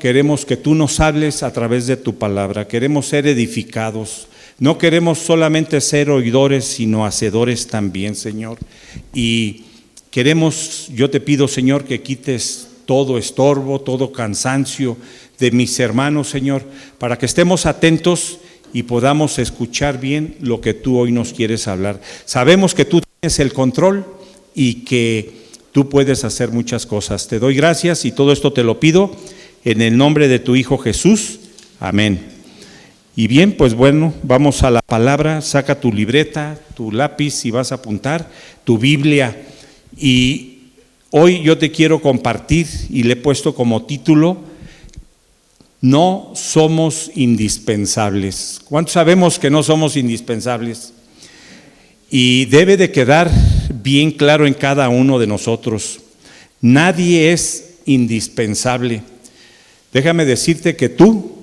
queremos que tú nos hables a través de tu palabra. Queremos ser edificados. No queremos solamente ser oidores, sino hacedores también, Señor. Y yo te pido, Señor, que quites todo estorbo, todo cansancio de mis hermanos, Señor, para que estemos atentos y podamos escuchar bien lo que tú hoy nos quieres hablar. Sabemos que tú tienes el control y que tú puedes hacer muchas cosas. Te doy gracias y todo esto te lo pido en el nombre de tu Hijo Jesús. Amén. Y bien, pues bueno, vamos a la palabra. Saca tu libreta, tu lápiz si vas a apuntar, tu Biblia. Y hoy yo te quiero compartir y le he puesto como título: no somos indispensables. ¿Cuántos sabemos que no somos indispensables? Y debe de quedar bien claro en cada uno de nosotros. Nadie es indispensable. Déjame decirte que tú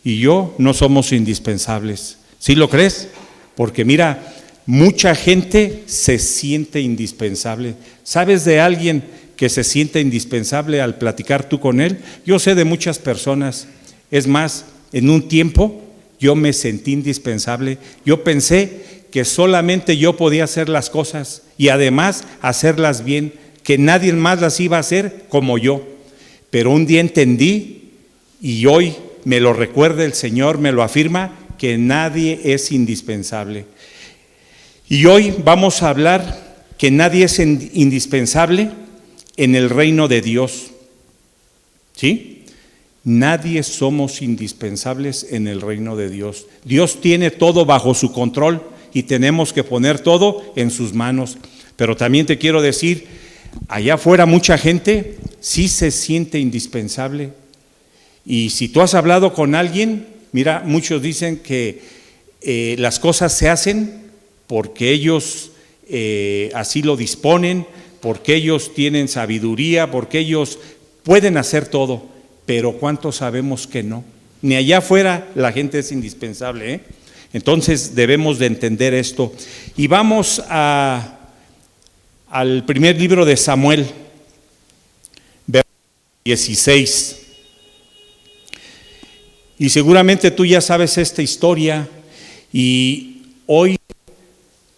y yo no somos indispensables. ¿Sí lo crees? Porque mira, mucha gente se siente indispensable. ¿Sabes de alguien que se siente indispensable al platicar tú con él? Yo sé de muchas personas. Es más, en un tiempo yo me sentí indispensable. Yo pensé que solamente yo podía hacer las cosas y además hacerlas bien, que nadie más las iba a hacer como yo. Pero un día entendí, y hoy me lo recuerda el Señor, me lo afirma, que nadie es indispensable. Y hoy vamos a hablar que nadie es indispensable en el reino de Dios. ¿Sí? Nadie somos indispensables en el reino de Dios. Dios tiene todo bajo su control y tenemos que poner todo en sus manos. Pero también te quiero decir, allá afuera mucha gente sí se siente indispensable. Y si tú has hablado con alguien, mira, muchos dicen que las cosas se hacen porque ellos así lo disponen, porque ellos tienen sabiduría, porque ellos pueden hacer todo. Pero ¿cuántos sabemos que no? Ni allá afuera la gente es indispensable, ¿eh? Entonces debemos de entender esto. Y vamos al primer libro de Samuel, versículo 16. Y seguramente tú ya sabes esta historia, y hoy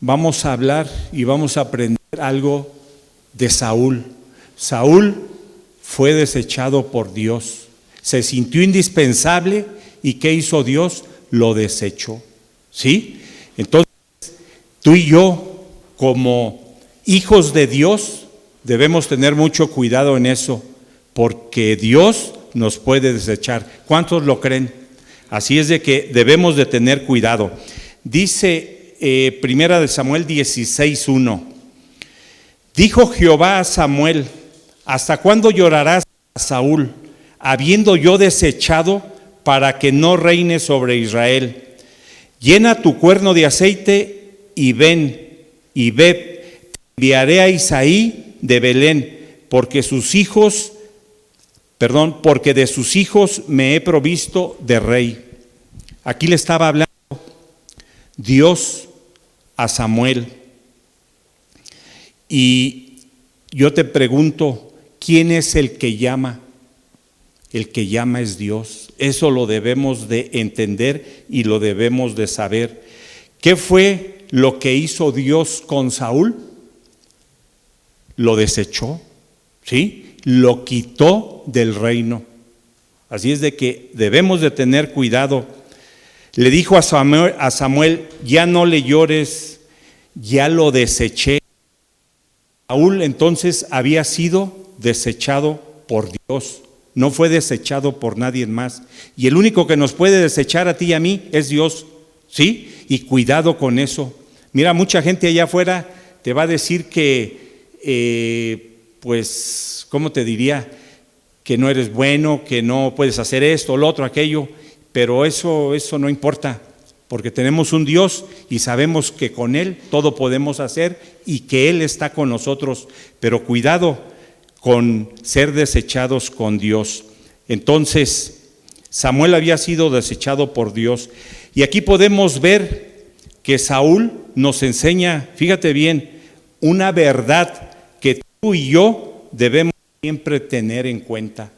vamos a hablar y vamos a aprender algo de Saúl. Saúl fue desechado por Dios, se sintió indispensable, y ¿qué hizo Dios? Lo desechó. ¿Sí? Entonces, tú y yo, como hijos de Dios, debemos tener mucho cuidado en eso, porque Dios nos puede desechar. ¿Cuántos lo creen? Así es de que debemos de tener cuidado. Dice Primera de Samuel 16:1. Dijo Jehová a Samuel: ¿hasta cuándo llorarás a Saúl, habiendo yo desechado para que no reine sobre Israel? Llena tu cuerno de aceite y ven y ve. Te enviaré a Isaí de Belén, porque de sus hijos me he provisto de rey. Aquí le estaba hablando Dios a Samuel. Y yo te pregunto, ¿quién es el que llama? El que llama es Dios. Eso lo debemos de entender y lo debemos de saber. ¿Qué fue lo que hizo Dios con Saúl? Lo desechó, ¿sí? Lo quitó del reino. Así es de que debemos de tener cuidado. Le dijo a Samuel, ya no le llores, ya lo deseché. Saúl entonces había sido desechado por Dios, no fue desechado por nadie más. Y el único que nos puede desechar a ti y a mí es Dios, ¿sí? Y cuidado con eso. Mira, mucha gente allá afuera te va a decir que, pues, ¿cómo te diría? Que no eres bueno, que no puedes hacer esto, lo otro, aquello. Pero eso no importa, porque tenemos un Dios y sabemos que con Él todo podemos hacer y que Él está con nosotros. Pero cuidado con ser desechados con Dios. Entonces, Samuel había sido desechado por Dios. Y aquí podemos ver que Saúl nos enseña, fíjate bien, una verdad que tú y yo debemos siempre tener en cuenta.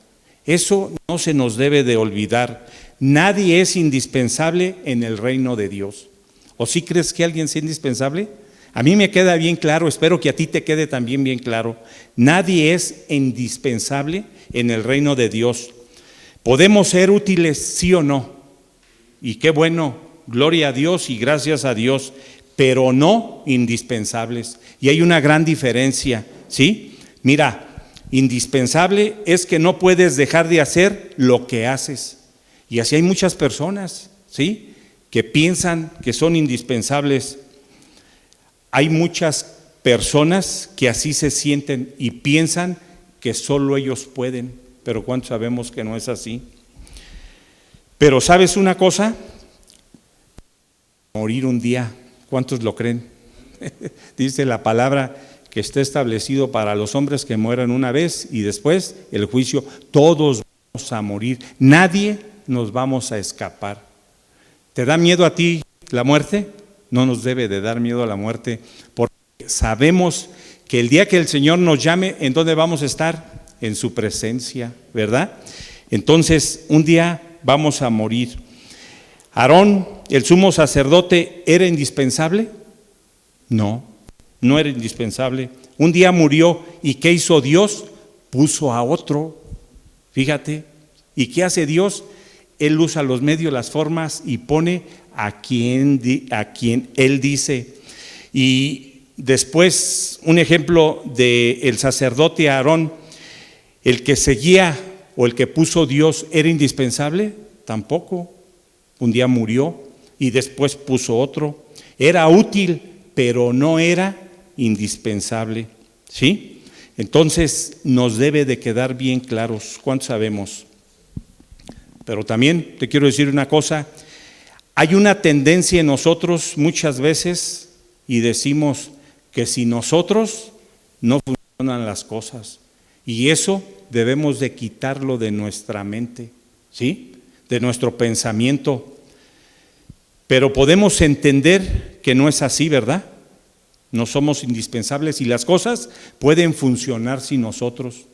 Eso no se nos debe de olvidar. Nadie es indispensable en el reino de Dios. ¿O sí crees que alguien es indispensable? A mí me queda bien claro, espero que a ti te quede también bien claro. Nadie es indispensable en el reino de Dios. ¿Podemos ser útiles, sí o no? Y qué bueno, gloria a Dios y gracias a Dios, pero no indispensables. Y hay una gran diferencia, ¿sí? Mira, indispensable es que no puedes dejar de hacer lo que haces. Y así hay muchas personas, ¿sí?, que piensan que son indispensables. Hay muchas personas que así se sienten y piensan que solo ellos pueden, pero ¿cuántos sabemos que no es así? Pero ¿sabes una cosa? Morir un día, ¿cuántos lo creen? Dice la palabra que está establecido para los hombres que mueran una vez y después el juicio. Todos vamos a morir, nadie nos vamos a escapar. ¿Te da miedo a ti la muerte? No nos debe de dar miedo a la muerte, porque sabemos que el día que el Señor nos llame, ¿en dónde vamos a estar? En su presencia, ¿verdad? Entonces, un día vamos a morir. ¿Aarón, el sumo sacerdote, era indispensable? No, no era indispensable. Un día murió, ¿y qué hizo Dios? Puso a otro, fíjate. ¿Y qué hace Dios? Él usa los medios, las formas y pone a quien Él dice. Y después, un ejemplo del sacerdote Aarón, el que seguía o el que puso Dios, ¿era indispensable? Tampoco. Un día murió y después puso otro. Era útil, pero no era indispensable, ¿sí? Entonces nos debe de quedar bien claros. ¿Cuántos sabemos? Pero también te quiero decir una cosa, hay una tendencia en nosotros muchas veces y decimos que si nosotros no funcionan las cosas, y eso debemos de quitarlo de nuestra mente, ¿sí?, de nuestro pensamiento. Pero podemos entender que no es así, ¿verdad? No somos indispensables y las cosas pueden funcionar sin nosotros.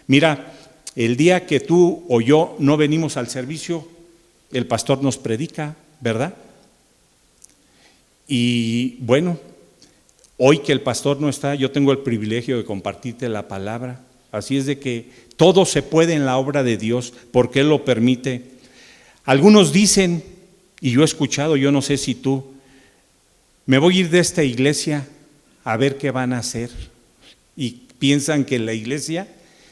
Mira, el día que tú o yo no venimos al servicio, el pastor nos predica, ¿verdad? Y bueno, hoy que el pastor no está, yo tengo el privilegio de compartirte la palabra. Así es de que todo se puede en la obra de Dios porque Él lo permite. Algunos dicen, y yo he escuchado, yo no sé si tú, me voy a ir de esta iglesia a ver qué van a hacer. Y piensan que la iglesia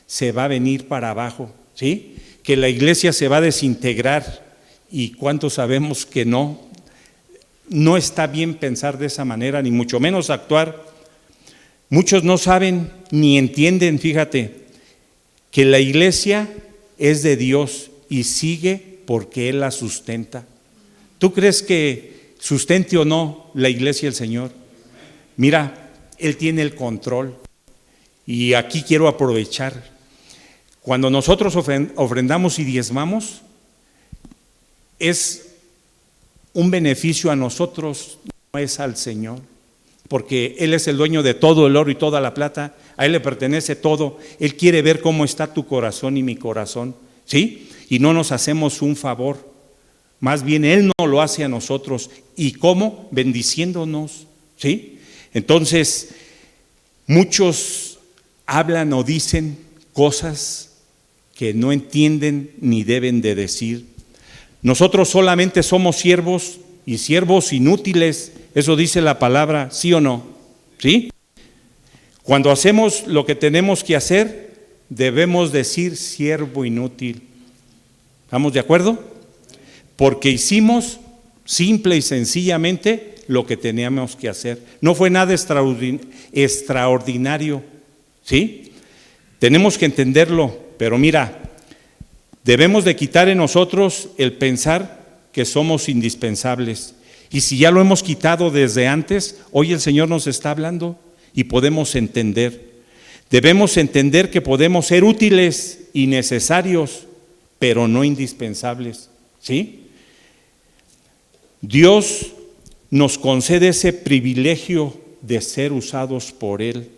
se va a venir para abajo, ¿sí?, que la iglesia se va a desintegrar. ¿Y cuántos sabemos que no? No está bien pensar de esa manera, ni mucho menos actuar. Muchos no saben ni entienden, fíjate, que la iglesia es de Dios y sigue porque Él la sustenta. ¿Tú crees que sustente o no la iglesia el Señor? Mira, Él tiene el control. Y aquí quiero aprovechar. Cuando nosotros ofrendamos y diezmamos, es un beneficio a nosotros, no es al Señor, porque Él es el dueño de todo el oro y toda la plata, a Él le pertenece todo. Él quiere ver cómo está tu corazón y mi corazón, ¿sí? Y no nos hacemos un favor, más bien Él no lo hace a nosotros. ¿Y cómo? Bendiciéndonos, ¿sí? Entonces, muchos hablan o dicen cosas que no entienden ni deben de decir. Nosotros solamente somos siervos y siervos inútiles, eso dice la palabra, ¿sí o no? ¿Sí? Cuando hacemos lo que tenemos que hacer, debemos decir siervo inútil. ¿Estamos de acuerdo? Porque hicimos simple y sencillamente lo que teníamos que hacer. No fue nada extraordinario, ¿sí? Tenemos que entenderlo. Pero mira, debemos de quitar en nosotros el pensar que somos indispensables. Y si ya lo hemos quitado desde antes, hoy el Señor nos está hablando y podemos entender. Debemos entender que podemos ser útiles y necesarios, pero no indispensables, ¿sí? Dios nos concede ese privilegio de ser usados por Él.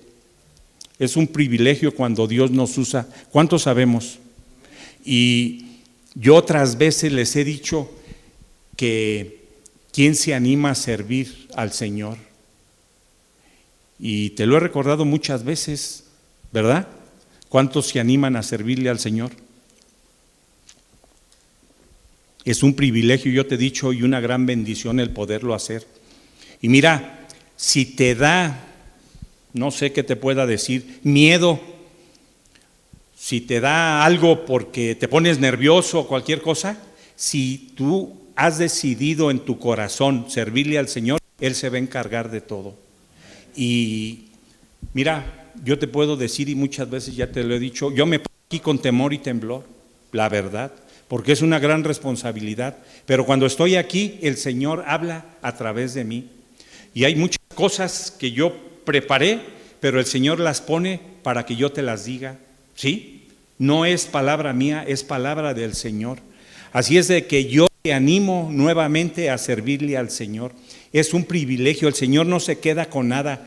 Es un privilegio cuando Dios nos usa. ¿Cuántos sabemos? Y yo otras veces les he dicho que ¿quién se anima a servir al Señor? Y te lo he recordado muchas veces, ¿verdad? ¿Cuántos se animan a servirle al Señor? Es un privilegio, yo te he dicho, y una gran bendición el poderlo hacer. Y mira, si te da, no sé qué te pueda decir, miedo, si te da algo porque te pones nervioso o cualquier cosa, si tú has decidido en tu corazón servirle al Señor, Él se va a encargar de todo. Y mira, yo te puedo decir, y muchas veces ya te lo he dicho, yo me pongo aquí con temor y temblor, la verdad, porque es una gran responsabilidad, pero cuando estoy aquí, el Señor habla a través de mí. Y hay muchas cosas que yo preparé, pero el Señor las pone para que yo te las diga, ¿sí? No es palabra mía, es palabra del Señor. Así es de que yo te animo nuevamente a servirle al Señor. Es un privilegio, el Señor no se queda con nada.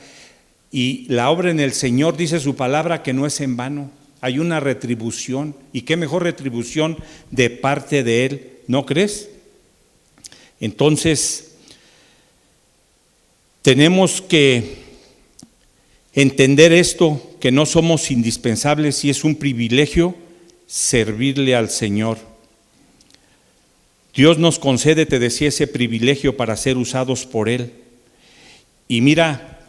Y la obra en el Señor, dice su palabra, que no es en vano. Hay una retribución, y qué mejor retribución de parte de Él, ¿no crees? Entonces, tenemos que entender esto, que no somos indispensables y es un privilegio servirle al Señor. Dios nos concede, te decía, ese privilegio para ser usados por Él. Y mira,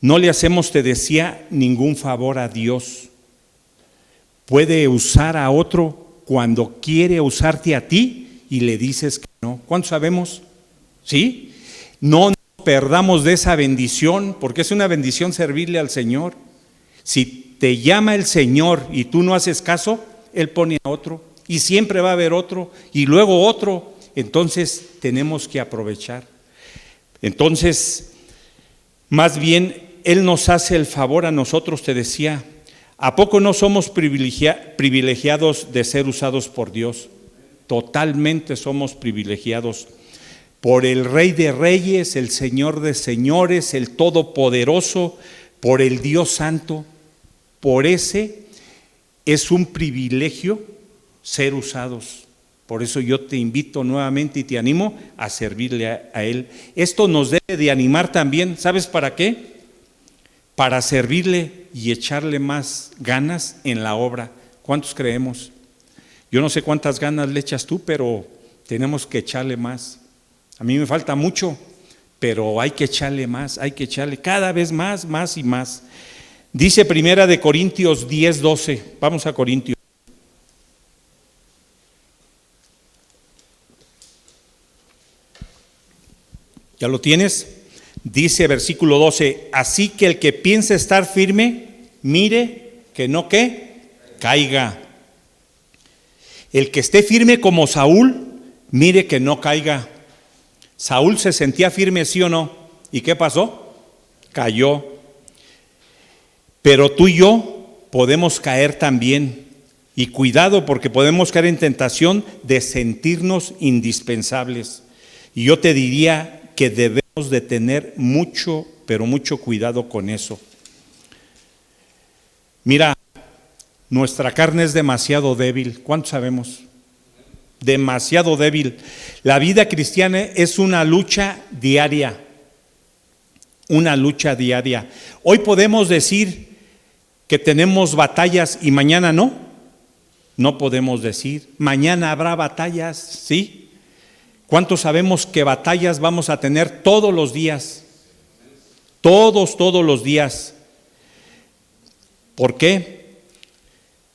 no le hacemos, te decía, ningún favor a Dios. Puede usar a otro cuando quiere usarte a ti y le dices que no. ¿Cuántos sabemos? ¿Sí? No nos perdamos de esa bendición, porque es una bendición servirle al Señor. Si te llama el Señor y tú no haces caso, Él pone a otro y siempre va a haber otro y luego otro. Entonces tenemos que aprovechar. Entonces, más bien, Él nos hace el favor a nosotros, te decía. ¿A poco no somos privilegiados de ser usados por Dios? Totalmente somos privilegiados por el Rey de Reyes, el Señor de Señores, el Todopoderoso, por el Dios Santo. Por ese es un privilegio ser usados. Por eso yo te invito nuevamente y te animo a servirle a Él. Esto nos debe de animar también, ¿sabes para qué? Para servirle y echarle más ganas en la obra. ¿Cuántos creemos? Yo no sé cuántas ganas le echas tú, pero tenemos que echarle más. A mí me falta mucho, pero hay que echarle más, hay que echarle cada vez más, más y más. Dice Primera de Corintios 10:12. Vamos a Corintios. ¿Ya lo tienes? Dice versículo 12, así que el que piense estar firme, mire que no ¿qué? Caiga. El que esté firme como Saúl, mire que no caiga. Saúl se sentía firme, ¿sí o no? ¿Y qué pasó? Cayó. Pero tú y yo podemos caer también. Y cuidado, porque podemos caer en tentación de sentirnos indispensables. Y yo te diría que debemos de tener mucho, pero mucho cuidado con eso. Mira, nuestra carne es demasiado débil. ¿Cuánto sabemos? Demasiado débil. La vida cristiana es una lucha diaria. Una lucha diaria. Hoy podemos decir que tenemos batallas y mañana no. No podemos decir. Mañana habrá batallas, ¿sí? ¿Cuántos sabemos que batallas vamos a tener todos los días? Todos los días. ¿Por qué?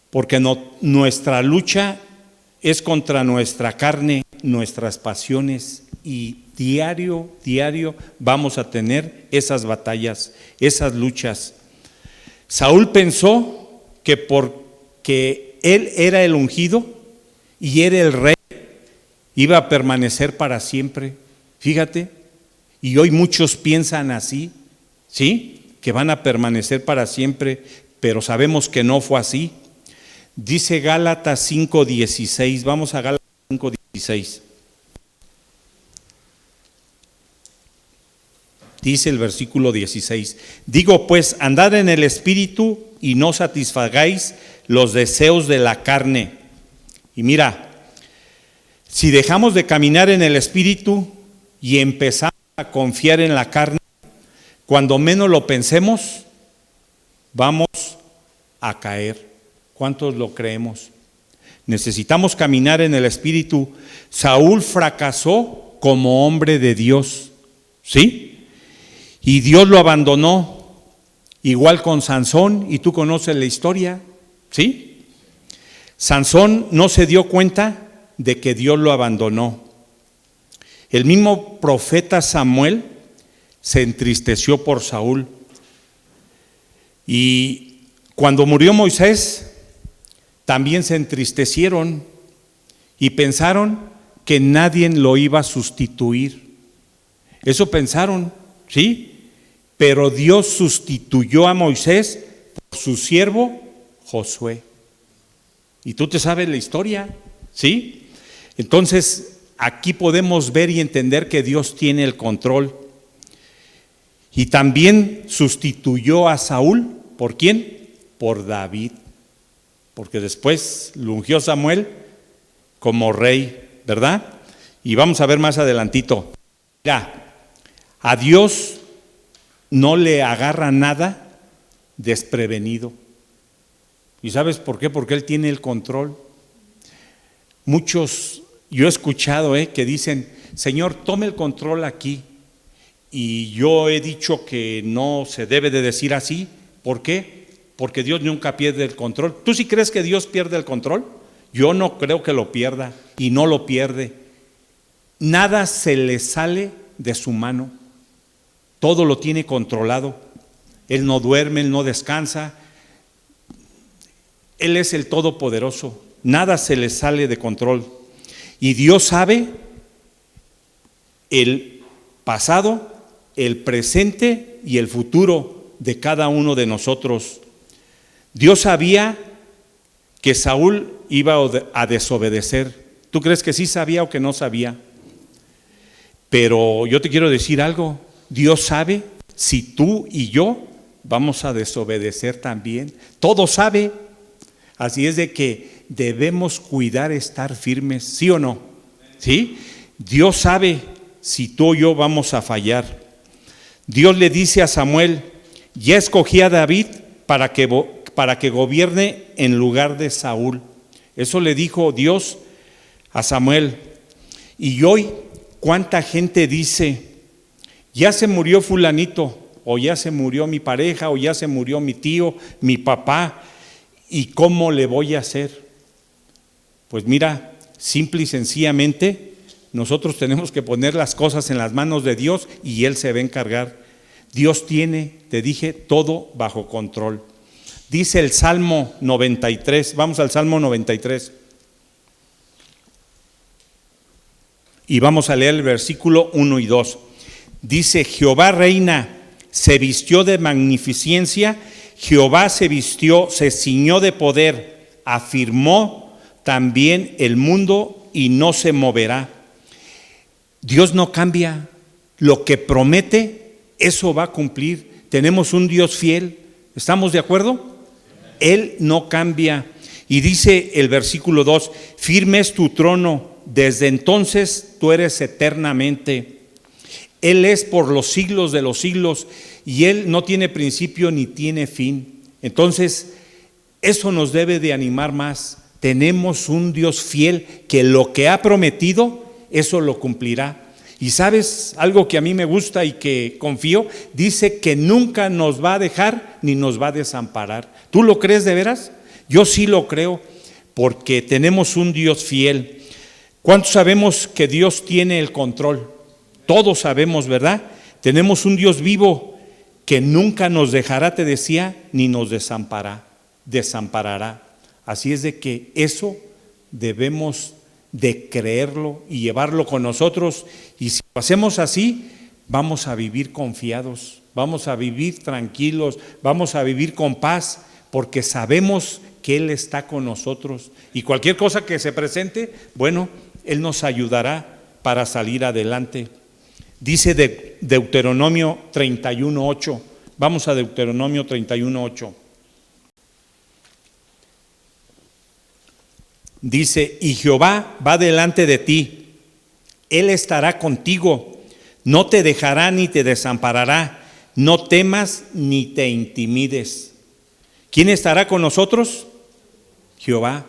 Porque nuestra lucha es contra nuestra carne, nuestras pasiones, y diario vamos a tener esas batallas, esas luchas. Saúl pensó que porque él era el ungido y era el rey, iba a permanecer para siempre. Fíjate, y hoy muchos piensan así, ¿sí? Que van a permanecer para siempre, pero sabemos que no fue así. Dice Gálatas 5:16, vamos a Gálatas 5:16. Dice el versículo 16, digo pues, andad en el Espíritu y no satisfagáis los deseos de la carne, Y mira, si dejamos de caminar en el Espíritu y empezamos a confiar en la carne, cuando menos lo pensemos, vamos a caer. ¿Cuántos lo creemos? Necesitamos caminar en el Espíritu. Saúl fracasó como hombre de Dios, ¿sí? Y Dios lo abandonó, igual con Sansón, y tú conoces la historia, ¿sí? Sansón no se dio cuenta de que Dios lo abandonó. El mismo profeta Samuel se entristeció por Saúl. Y cuando murió Moisés, también se entristecieron y pensaron que nadie lo iba a sustituir. Eso pensaron, ¿sí? Pero Dios sustituyó a Moisés por su siervo Josué. Y tú te sabes la historia, ¿sí? Entonces, aquí podemos ver y entender que Dios tiene el control. Y también sustituyó a Saúl, ¿por quién? Por David. Porque después lo ungió Samuel como rey, ¿verdad? Y vamos a ver más adelantito. Mira, a Dios no le agarra nada desprevenido. ¿Y sabes por qué? Porque Él tiene el control. Muchos, yo he escuchado que dicen, Señor, tome el control aquí. Y yo he dicho que no se debe de decir así. ¿Por qué? Porque Dios nunca pierde el control. ¿Tú sí crees que Dios pierde el control? Yo no creo que lo pierda y no lo pierde. Nada se le sale de su mano. Todo lo tiene controlado. Él no duerme, Él no descansa. Él es el Todopoderoso. Nada se le sale de control. Y Dios sabe el pasado, el presente y el futuro de cada uno de nosotros. Dios sabía que Saúl iba a desobedecer. ¿Tú crees que sí sabía o que no sabía? Pero yo te quiero decir algo. Dios sabe si tú y yo vamos a desobedecer también. Todo sabe. Así es de que debemos cuidar estar firmes, ¿sí o no? ¿Sí? Dios sabe si tú o yo vamos a fallar. Dios le dice a Samuel, ya escogí a David para que gobierne en lugar de Saúl. Eso le dijo Dios a Samuel. Y hoy, ¿cuánta gente dice, ya se murió fulanito, o ya se murió mi pareja, o ya se murió mi tío, mi papá, ¿y cómo le voy a hacer? Pues mira, simple y sencillamente, nosotros tenemos que poner las cosas en las manos de Dios y Él se va a encargar. Dios tiene, te dije, todo bajo control. Dice el Salmo 93, vamos al Salmo 93. Y vamos a leer el versículo 1 y 2. Dice, Jehová reina, se vistió de magnificencia, Jehová se vistió, se ciñó de poder, afirmó también el mundo y no se moverá. Dios no cambia, lo que promete, eso va a cumplir. Tenemos un Dios fiel, ¿estamos de acuerdo? Él no cambia. Y dice el versículo 2, firme es tu trono, desde entonces tú eres eternamente. Él es por los siglos de los siglos y Él no tiene principio ni tiene fin. Entonces, eso nos debe de animar más. Tenemos un Dios fiel que lo que ha prometido, eso lo cumplirá. Y sabes, algo que a mí me gusta y que confío, dice que nunca nos va a dejar ni nos va a desamparar. ¿Tú lo crees de veras? Yo sí lo creo, porque tenemos un Dios fiel. ¿Cuántos sabemos que Dios tiene el control? Todos sabemos, ¿verdad? Tenemos un Dios vivo que nunca nos dejará, te decía, ni nos desamparará. Así es de que eso debemos de creerlo y llevarlo con nosotros. Y si lo hacemos así, vamos a vivir confiados, vamos a vivir tranquilos, vamos a vivir con paz, porque sabemos que Él está con nosotros. Y cualquier cosa que se presente, bueno, Él nos ayudará para salir adelante. Dice Deuteronomio 31:8. Vamos a Deuteronomio 31:8. Dice, y Jehová va delante de ti, Él estará contigo, no te dejará ni te desamparará, no temas ni te intimides. ¿Quién estará con nosotros? Jehová,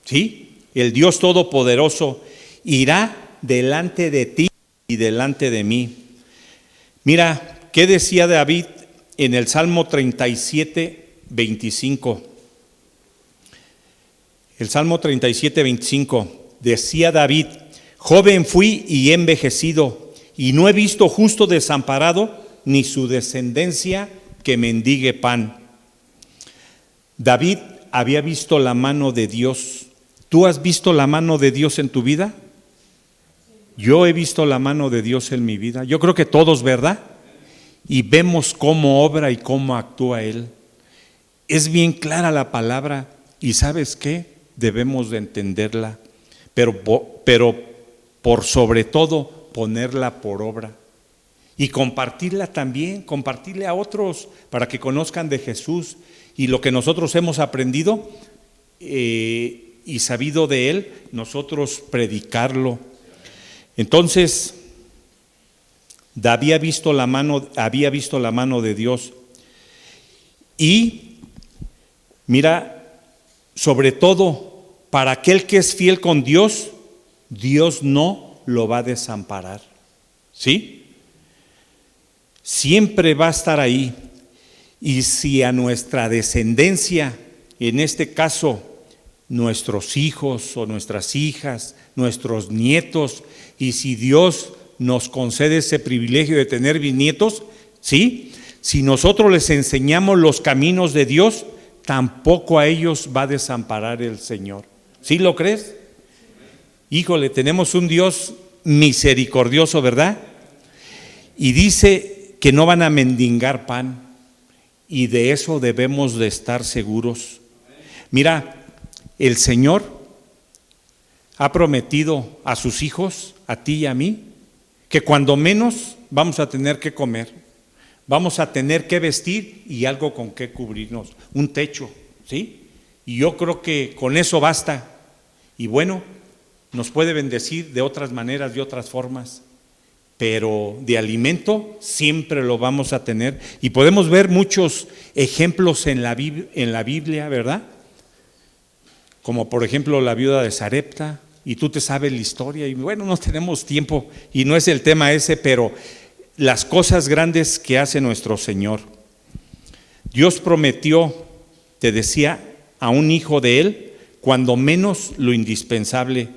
¿sí? El Dios Todopoderoso irá delante de ti y delante de mí. Mira, ¿qué decía David en el Salmo 37, 25? El Salmo 37, 25, decía David, joven fui y he envejecido, y no he visto justo desamparado, ni su descendencia que mendigue pan. David había visto la mano de Dios. ¿Tú has visto la mano de Dios en tu vida? Yo he visto la mano de Dios en mi vida. Yo creo que todos, ¿verdad? Y vemos cómo obra y cómo actúa Él. Es bien clara la palabra, y ¿sabes qué? Debemos de entenderla, pero por sobre todo ponerla por obra y compartirla también, compartirle a otros para que conozcan de Jesús y lo que nosotros hemos aprendido y sabido de Él, nosotros predicarlo. Entonces, David había visto la mano de Dios y mira, sobre todo, para aquel que es fiel con Dios, Dios no lo va a desamparar. ¿Sí? Siempre va a estar ahí. Y si a nuestra descendencia, en este caso, nuestros hijos o nuestras hijas, nuestros nietos, y si Dios nos concede ese privilegio de tener bisnietos, ¿sí? Si nosotros les enseñamos los caminos de Dios, tampoco a ellos va a desamparar el Señor. ¿Sí lo crees? Híjole, tenemos un Dios misericordioso, ¿verdad? Y dice que no van a mendigar pan, y de eso debemos de estar seguros. Mira, el Señor ha prometido a sus hijos, a ti y a mí, que cuando menos vamos a tener que comer, vamos a tener que vestir y algo con que cubrirnos, un techo, ¿sí? Y yo creo que con eso basta. Y bueno, nos puede bendecir de otras maneras, de otras formas, pero de alimento siempre lo vamos a tener. Y podemos ver muchos ejemplos en la Biblia, ¿verdad? Como por ejemplo la viuda de Sarepta, y tú te sabes la historia, y bueno, no tenemos tiempo, y no es el tema ese, pero las cosas grandes que hace nuestro Señor. Dios prometió, te decía, a un hijo de Él, cuando menos lo indispensable.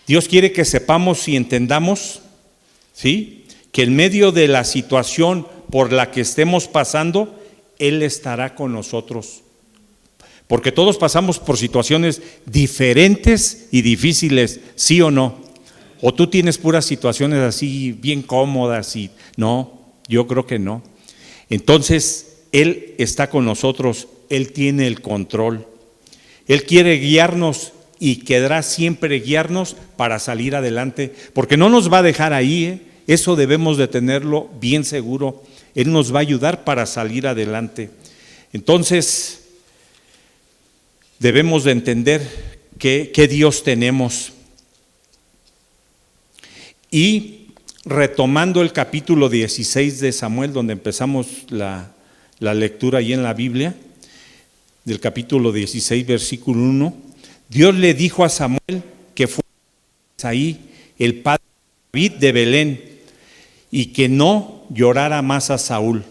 Dios quiere que sepamos y entendamos, ¿sí?, que en medio de la situación por la que estemos pasando, Él estará con nosotros. Porque todos pasamos por situaciones diferentes y difíciles, ¿sí o no? O tú tienes puras situaciones así bien cómodas y no, yo creo que no. Entonces, Él está con nosotros, Él tiene el control. Él quiere guiarnos y querrá siempre guiarnos para salir adelante, porque no nos va a dejar ahí, eso debemos de tenerlo bien seguro. Él nos va a ayudar para salir adelante. Entonces, debemos de entender qué Dios tenemos. Y retomando el capítulo 16 de Samuel, donde empezamos la lectura ahí en la Biblia, del capítulo 16, versículo 1, Dios le dijo a Samuel que fue Isaí, el padre de David de Belén, y que no llorara más a Saúl.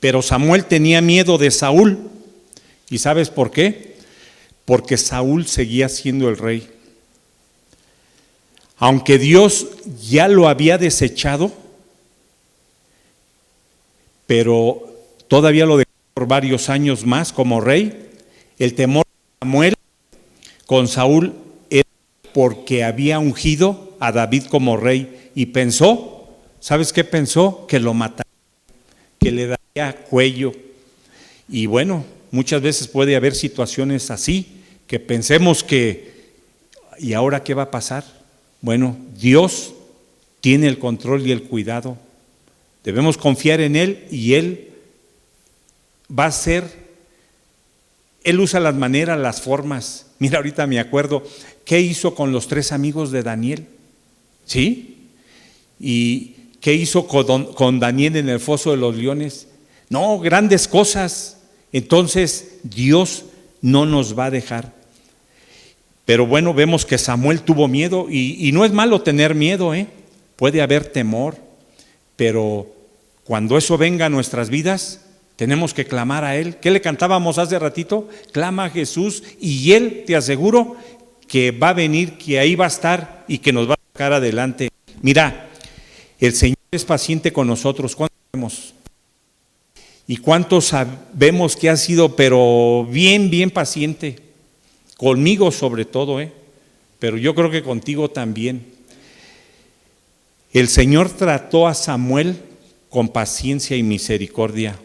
Pero Samuel tenía miedo de Saúl. ¿Y sabes por qué? Porque Saúl seguía siendo el rey. Aunque Dios ya lo había desechado, pero todavía lo dejó por varios años más como rey, el temor de Samuel con Saúl era porque había ungido a David como rey y pensó, ¿sabes qué pensó? Que lo mataría, que le daría cuello. Y bueno, muchas veces puede haber situaciones así, que pensemos que, ¿y ahora qué va a pasar? Bueno, Dios tiene el control y el cuidado. Debemos confiar en Él y Él va a hacer Él usa las maneras, las formas. Mira, ahorita me acuerdo, ¿qué hizo con los 3 amigos de Daniel? ¿Sí? ¿Y qué hizo con Daniel en el foso de los leones? No, grandes cosas. Entonces, Dios no nos va a dejar. Pero bueno, vemos que Samuel tuvo miedo y no es malo tener miedo, puede haber temor, pero cuando eso venga a nuestras vidas, tenemos que clamar a Él. ¿Qué le cantábamos hace ratito? Clama a Jesús y Él, te aseguro, que va a venir, que ahí va a estar y que nos va a sacar adelante. Mira, el Señor es paciente con nosotros. ¿Cuántos sabemos? ¿Y cuántos sabemos que ha sido, pero bien, bien paciente? Conmigo sobre todo, pero yo creo que contigo también. El Señor trató a Samuel con paciencia y misericordia,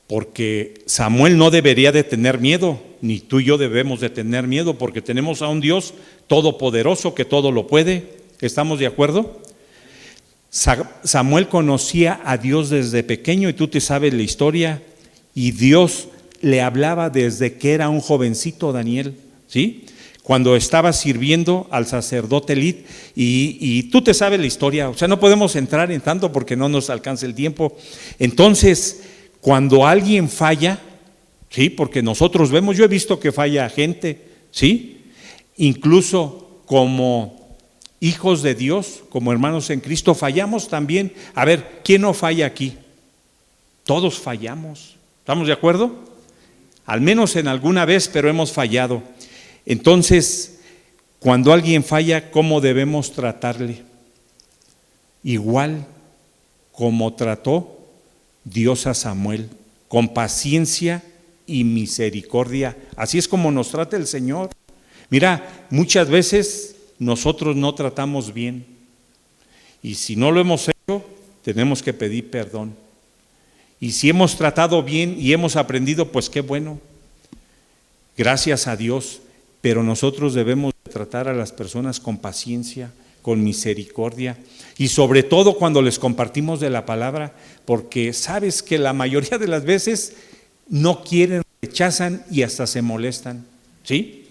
porque Samuel no debería de tener miedo, ni tú y yo debemos de tener miedo, porque tenemos a un Dios todopoderoso que todo lo puede. ¿Estamos de acuerdo? Samuel conocía a Dios desde pequeño y tú te sabes la historia, y Dios le hablaba desde que era un jovencito Daniel, ¿sí? Cuando estaba sirviendo al sacerdote Elí, y tú te sabes la historia, o sea, no podemos entrar en tanto porque no nos alcanza el tiempo. Entonces, cuando alguien falla, ¿sí? Porque nosotros vemos, yo he visto que falla gente, ¿sí? Incluso como hijos de Dios, como hermanos en Cristo, fallamos también. A ver, ¿quién no falla aquí? Todos fallamos, ¿estamos de acuerdo? Al menos en alguna vez, pero hemos fallado. Entonces, cuando alguien falla, ¿cómo debemos tratarle? Igual como trató Dios a Samuel, con paciencia y misericordia. Así es como nos trata el Señor. Mira, muchas veces nosotros no tratamos bien, y si no lo hemos hecho, tenemos que pedir perdón. Y si hemos tratado bien y hemos aprendido, pues qué bueno, gracias a Dios. Pero nosotros debemos tratar a las personas con paciencia, con misericordia, y sobre todo cuando les compartimos de la palabra, porque sabes que la mayoría de las veces no quieren, rechazan y hasta se molestan, ¿sí?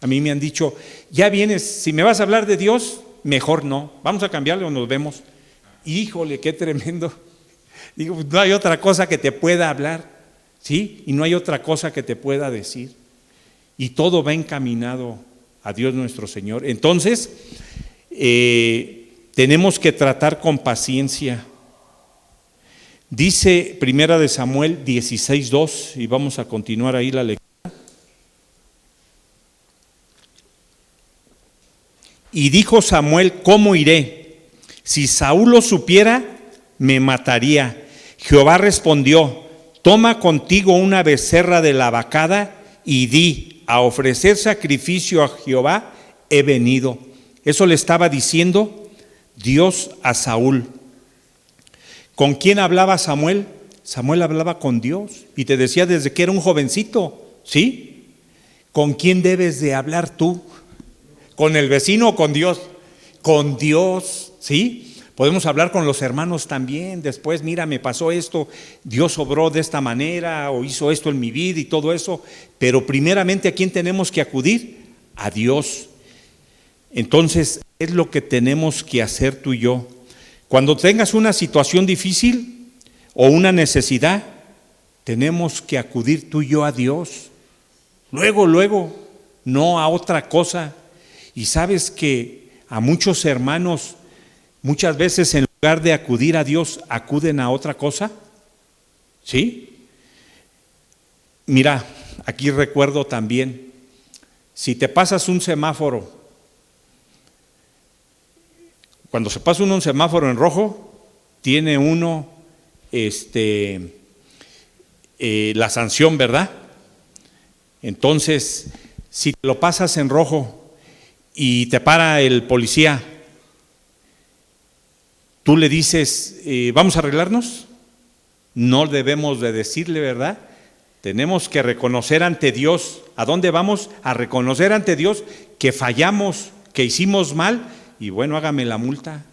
A mí me han dicho, ya vienes, si me vas a hablar de Dios, mejor no, vamos a cambiarle o nos vemos. Híjole, qué tremendo. Digo, no hay otra cosa que te pueda hablar, ¿sí? Y no hay otra cosa que te pueda decir. Y todo va encaminado a Dios nuestro Señor. Entonces, tenemos que tratar con paciencia. Dice Primera de Samuel 16:2, y vamos a continuar ahí la lectura. Y dijo Samuel, ¿cómo iré? Si Saúl lo supiera, me mataría. Jehová respondió, toma contigo una becerra de la vacada y di, a ofrecer sacrificio a Jehová he venido. Eso le estaba diciendo Dios a Saúl. ¿Con quién hablaba Samuel? Samuel hablaba con Dios, y te decía desde que era un jovencito, ¿sí? ¿Con quién debes de hablar tú? ¿Con el vecino o con Dios? Con Dios, ¿sí? Podemos hablar con los hermanos también. Después, mira, me pasó esto, Dios obró de esta manera o hizo esto en mi vida y todo eso. Pero primeramente, ¿a quién tenemos que acudir? A Dios. Entonces, es lo que tenemos que hacer tú y yo. Cuando tengas una situación difícil o una necesidad, tenemos que acudir tú y yo a Dios. Luego, no a otra cosa. Y sabes que a muchos hermanos, muchas veces en lugar de acudir a Dios, acuden a otra cosa, ¿sí? Mira, aquí recuerdo también, si te pasas un semáforo, cuando se pasa uno un semáforo en rojo, tiene uno la sanción, ¿verdad? Entonces, si te lo pasas en rojo y te para el policía, tú le dices, ¿vamos a arreglarnos? No debemos de decirle, ¿verdad? Tenemos que reconocer ante Dios. ¿A dónde vamos? A reconocer ante Dios que fallamos, que hicimos mal, y bueno, hágame la multa.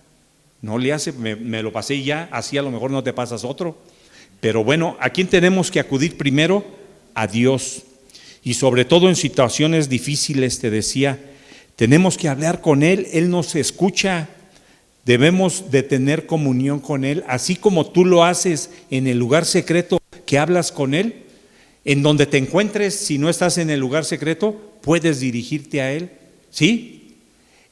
No le hace, me lo pasé y ya, así a lo mejor no te pasas otro. Pero bueno, ¿a quién tenemos que acudir primero? a Dios. Y sobre todo en situaciones difíciles, te decía, tenemos que hablar con Él, Él nos escucha. Debemos de tener comunión con Él, así como tú lo haces en el lugar secreto, que hablas con Él. En donde te encuentres, si no estás en el lugar secreto, puedes dirigirte a Él, ¿sí?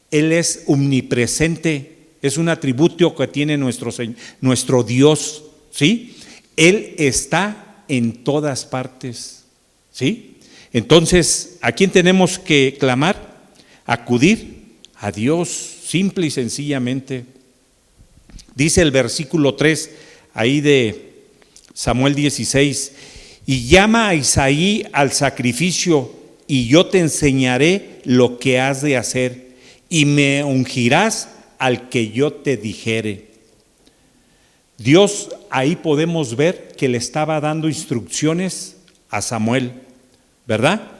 Él es omnipresente, es un atributo que tiene nuestro Dios, ¿sí? Él está en todas partes, ¿sí? Entonces, ¿a quién tenemos que clamar? Acudir a Dios, simple y sencillamente. Dice el versículo 3, ahí de Samuel 16, y llama a Isaí al sacrificio, y yo te enseñaré lo que has de hacer, y me ungirás al que yo te dijere. Dios, ahí podemos ver que le estaba dando instrucciones a Samuel, ¿verdad?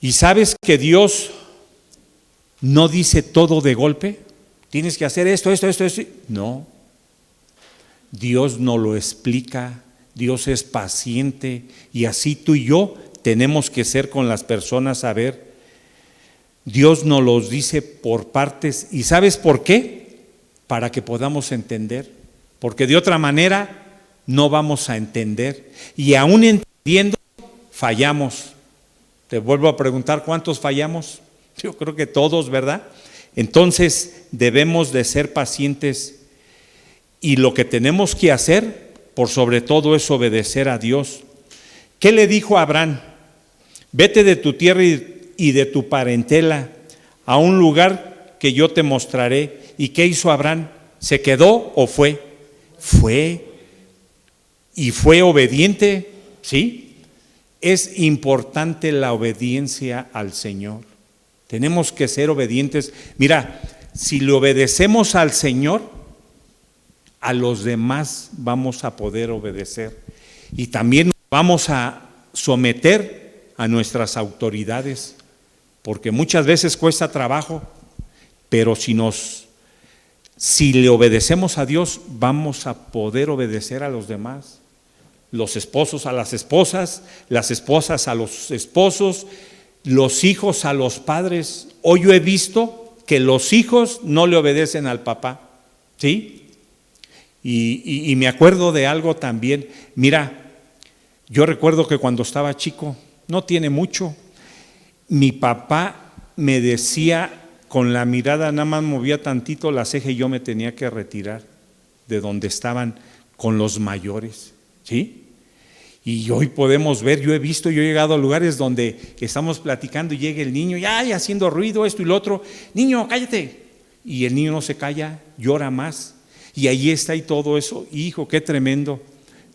Y sabes que Dios no dice todo de golpe. Tienes que hacer esto. No. Dios nos lo explica. Dios es paciente. Y así tú y yo tenemos que ser con las personas. A ver, Dios nos los dice por partes. ¿Y sabes por qué? Para que podamos entender. Porque de otra manera no vamos a entender. Y aún entendiendo, fallamos. Te vuelvo a preguntar, ¿cuántos fallamos? Yo creo que todos, ¿verdad? Entonces debemos de ser pacientes, y lo que tenemos que hacer, por sobre todo, es obedecer a Dios. ¿Qué le dijo a Abraham? Vete de tu tierra y de tu parentela a un lugar que yo te mostraré. ¿Y qué hizo Abraham? ¿Se quedó o fue? Fue, y fue obediente, ¿sí? Es importante la obediencia al Señor. Tenemos que ser obedientes. Mira, si le obedecemos al Señor, a los demás vamos a poder obedecer. Y también vamos a someter a nuestras autoridades, porque muchas veces cuesta trabajo, pero si le obedecemos a Dios, vamos a poder obedecer a los demás. Los esposos a las esposas a los esposos, los hijos a los padres. Hoy yo he visto que los hijos no le obedecen al papá, ¿sí? Y me acuerdo de algo también. Mira, yo recuerdo que cuando estaba chico, no tiene mucho, mi papá me decía, con la mirada nada más movía tantito la ceja y yo me tenía que retirar de donde estaban con los mayores, ¿sí? Y hoy podemos ver, yo he llegado a lugares donde estamos platicando y llega el niño, ya haciendo ruido, esto y lo otro, niño, cállate. Y el niño no se calla, llora más. Y ahí está y todo eso. Hijo, qué tremendo.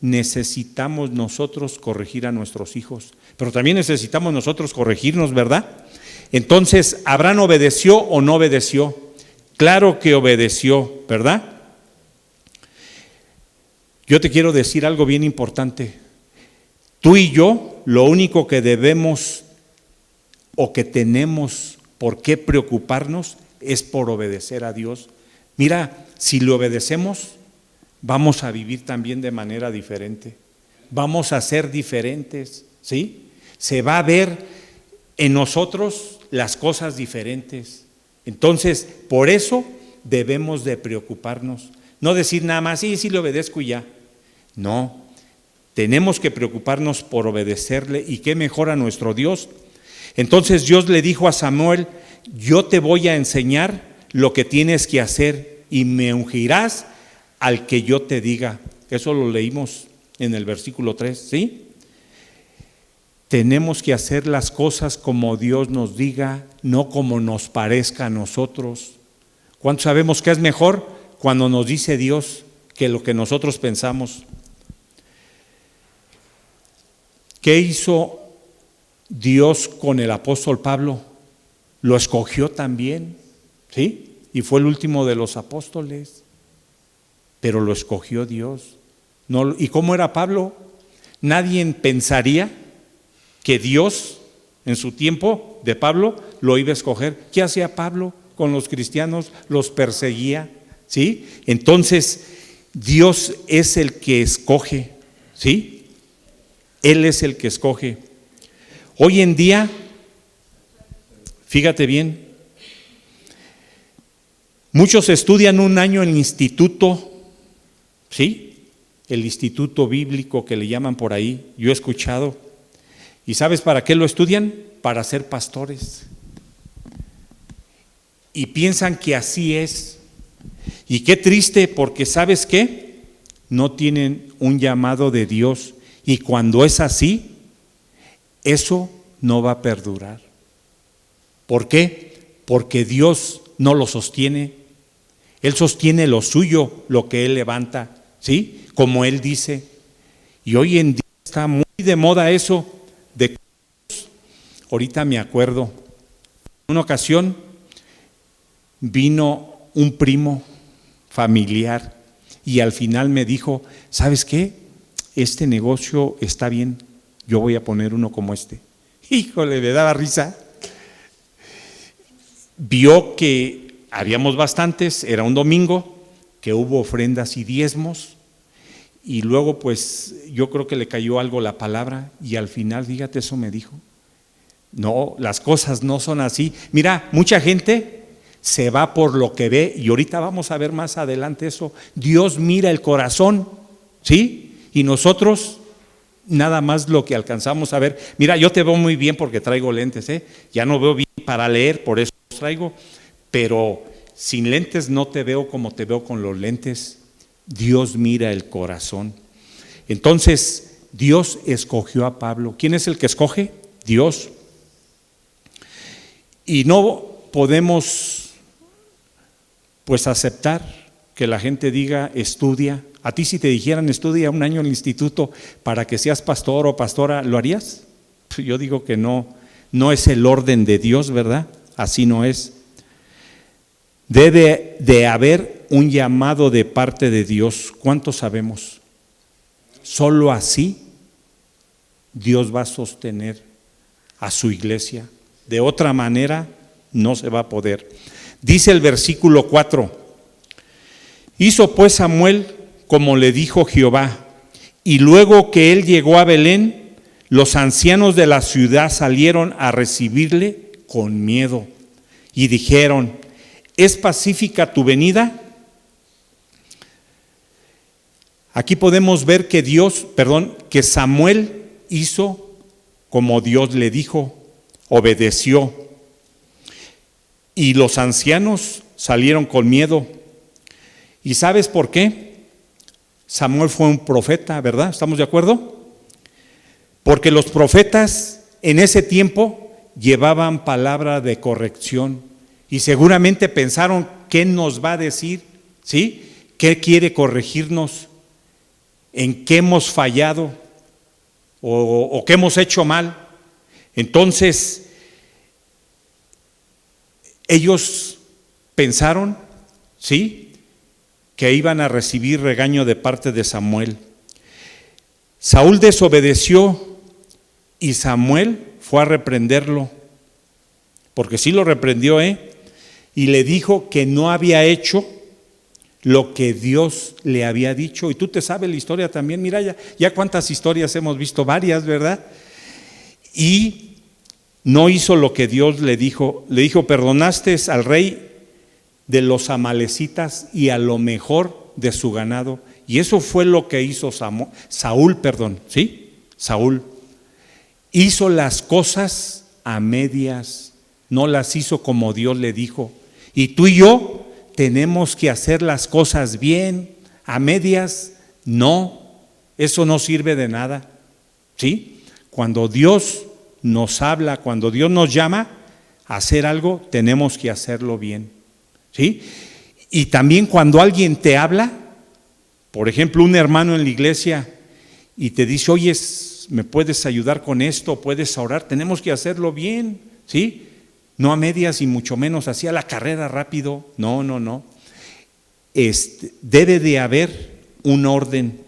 Necesitamos nosotros corregir a nuestros hijos, pero también necesitamos nosotros corregirnos, ¿verdad? Entonces, ¿Abraham obedeció o no obedeció? Claro que obedeció, ¿verdad? Yo te quiero decir algo bien importante. Tú y yo, lo único que debemos o que tenemos por qué preocuparnos es por obedecer a Dios. Mira, si le obedecemos, vamos a vivir también de manera diferente. Vamos a ser diferentes, ¿sí? Se va a ver en nosotros las cosas diferentes. Entonces, por eso debemos de preocuparnos. No decir nada más, sí le obedezco y ya. No. Tenemos que preocuparnos por obedecerle, y qué mejor a nuestro Dios. Entonces Dios le dijo a Samuel, yo te voy a enseñar lo que tienes que hacer y me ungirás al que yo te diga. Eso lo leímos en el versículo 3, ¿sí? Tenemos que hacer las cosas como Dios nos diga, no como nos parezca a nosotros. ¿Cuántos sabemos que es mejor cuando nos dice Dios que lo que nosotros pensamos? ¿Qué hizo Dios con el apóstol Pablo? Lo escogió también, ¿sí? Y fue el último de los apóstoles, pero lo escogió Dios. No, ¿y cómo era Pablo? Nadie pensaría que Dios, en su tiempo de Pablo, lo iba a escoger. ¿Qué hacía Pablo con los cristianos? Los perseguía, ¿sí? Entonces, Dios es el que escoge, ¿sí? Él es el que escoge. Hoy en día, fíjate bien, muchos estudian un año en el instituto, ¿sí? El instituto bíblico que le llaman por ahí, yo he escuchado. ¿Y sabes para qué lo estudian? Para ser pastores. Y piensan que así es. Y qué triste, porque ¿sabes qué? No tienen un llamado de Dios. Y cuando es así, eso no va a perdurar. ¿Por qué? Porque Dios no lo sostiene. Él sostiene lo suyo, lo que Él levanta, ¿sí? Como Él dice. Y hoy en día está muy de moda eso de... Ahorita me acuerdo, en una ocasión vino un primo familiar y al final me dijo, ¿sabes qué? Este negocio está bien, yo voy a poner uno como este. Híjole, me daba risa. Vio que habíamos bastantes, era un domingo, que hubo ofrendas y diezmos, y luego pues yo creo que le cayó algo la palabra y al final, fíjate, eso me dijo. No, las cosas no son así. Mira, mucha gente se va por lo que ve y ahorita vamos a ver más adelante eso. Dios mira el corazón, ¿sí? Y nosotros nada más lo que alcanzamos a ver. Mira, yo te veo muy bien porque traigo lentes, ya no veo bien para leer, por eso los traigo, pero sin lentes no te veo como te veo con los lentes. Dios mira el corazón. Entonces, Dios escogió a Pablo. ¿Quién es el que escoge? Dios. Y no podemos pues aceptar que la gente diga estudia. A ti si te dijeran estudia un año en el instituto para que seas pastor o pastora, ¿lo harías? Yo digo que no, no es el orden de Dios, ¿verdad? Así no es. Debe de haber un llamado de parte de Dios. ¿Cuánto sabemos? Solo así Dios va a sostener a su iglesia. De otra manera no se va a poder. Dice el versículo 4: hizo pues Samuel como le dijo Jehová, y luego que él llegó a Belén, los ancianos de la ciudad salieron a recibirle con miedo y dijeron: ¿es pacífica tu venida? Aquí podemos ver que Samuel hizo como Dios le dijo, obedeció. Y los ancianos salieron con miedo. ¿Y sabes por qué? Samuel fue un profeta, ¿verdad? ¿Estamos de acuerdo? Porque los profetas en ese tiempo llevaban palabra de corrección y seguramente pensaron, ¿qué nos va a decir? ¿Sí? ¿Qué quiere corregirnos? ¿En qué hemos fallado? ¿O qué hemos hecho mal? Entonces, ellos pensaron, ¿sí?, que iban a recibir regaño de parte de Samuel. Saúl desobedeció y Samuel fue a reprenderlo, porque sí lo reprendió, y le dijo que no había hecho lo que Dios le había dicho. Y tú te sabes la historia también, mira ya cuántas historias hemos visto, varias, ¿verdad? Y no hizo lo que Dios le dijo. Le dijo: perdonaste al rey de los amalecitas y a lo mejor de su ganado. Y eso fue lo que hizo Saúl, ¿sí? Saúl hizo las cosas a medias, no las hizo como Dios le dijo. Y tú y yo tenemos que hacer las cosas bien, a medias, no, eso no sirve de nada, ¿sí? Cuando Dios nos habla, cuando Dios nos llama a hacer algo, tenemos que hacerlo bien, ¿sí? Y también cuando alguien te habla, por ejemplo, un hermano en la iglesia y te dice: oye, ¿me puedes ayudar con esto? ¿Puedes orar? Tenemos que hacerlo bien, ¿sí? No a medias y mucho menos así a la carrera rápido, no. Debe de haber un orden.